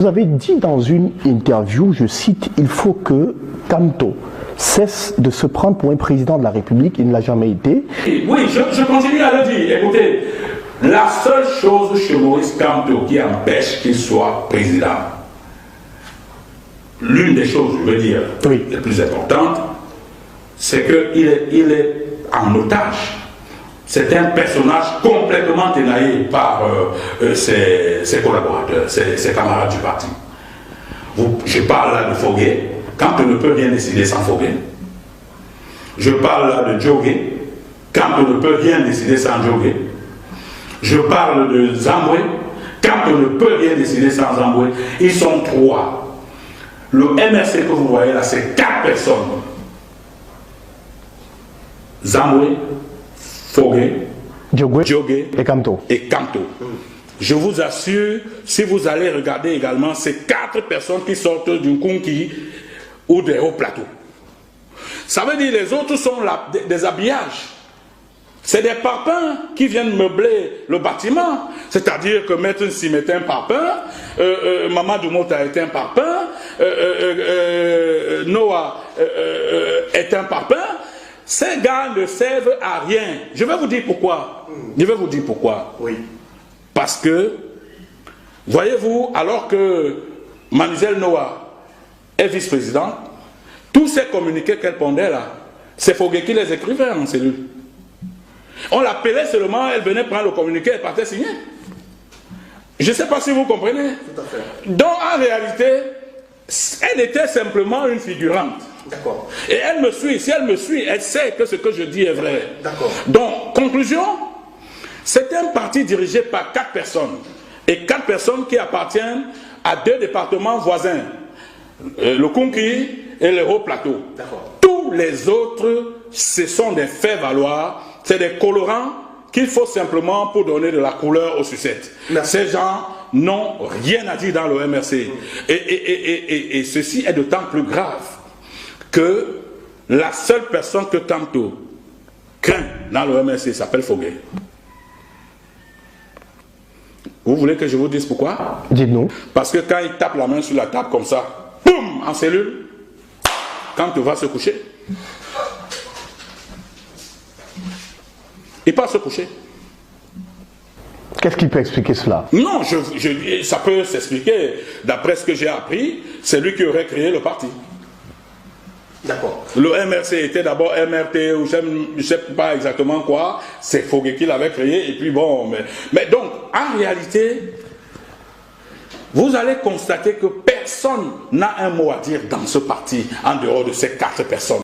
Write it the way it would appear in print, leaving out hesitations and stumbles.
Vous avez dit dans une interview, je cite, « Il faut que Kamto cesse de se prendre pour un président de la République, il ne l'a jamais été. » Oui, je continue à le dire. Écoutez, la seule chose chez Maurice Kamto qui empêche qu'il soit président, l'une des choses, je veux dire, les plus importantes, c'est qu'il est en otage. C'est un personnage complètement énaillé par ses collaborateurs, ses camarades du parti. Je parle là de Fogué, quand on ne peut rien décider sans Fogué. Je parle là de Djogé, quand on ne peut rien décider sans Djogé. Je parle de Zamboué, quand on ne peut rien décider sans Zamboué. Ils sont trois. Le MRC que vous voyez là, c'est 4 personnes. Zamboué, Fogué, Djogé et Kamto. Je vous assure, si vous allez regarder également, ces 4 personnes qui sortent du Kunki ou des hauts plateaux. Ça veut dire les autres sont là, des habillages. C'est des parpaings qui viennent meubler le bâtiment. C'est-à-dire que Maître Sim est un parpaing, Mamadou Mota est un parpaing, Noah est un parpaing. Ces gars ne servent à rien. Je vais vous dire pourquoi. Je vais vous dire pourquoi. Oui. Parce que, voyez-vous, alors que Manuzel Noah est vice-présidente, tous ces communiqués qu'elle pondait là, c'est Fogué qui les écrivait en cellule. On l'appelait seulement, elle venait prendre le communiqué, elle partait signer. Je ne sais pas si vous comprenez. Tout à fait. Donc, en réalité, elle était simplement une figurante. D'accord. Et elle me suit. Si elle me suit, elle sait que ce que je dis est vrai. D'accord. Donc, conclusion, c'est un parti dirigé par 4 personnes. Et 4 personnes qui appartiennent à 2 départements voisins. Le Kunki et le Haut-Plateau. Tous les autres, ce sont des faits-valoir. C'est des colorants qu'il faut simplement pour donner de la couleur aux sucettes. Ces gens n'ont rien à dire dans le MRC. Et ceci est d'autant plus grave que la seule personne que Kamto craint dans le MRC s'appelle Fogué. Vous voulez que je vous dise pourquoi? Dites-nous. Parce que quand il tape la main sur la table comme ça, boum, en cellule, Kamto va se coucher. Il part se coucher. Qu'est-ce qui peut expliquer cela? Non, ça peut s'expliquer. D'après ce que j'ai appris, c'est lui qui aurait créé le parti. D'accord. Le MRC était d'abord MRT, ou je ne sais pas exactement quoi. C'est Fogué qui l'avait créé. Et puis bon, mais donc, en réalité, vous allez constater que personne n'a un mot à dire dans ce parti, en dehors de ces 4 personnes.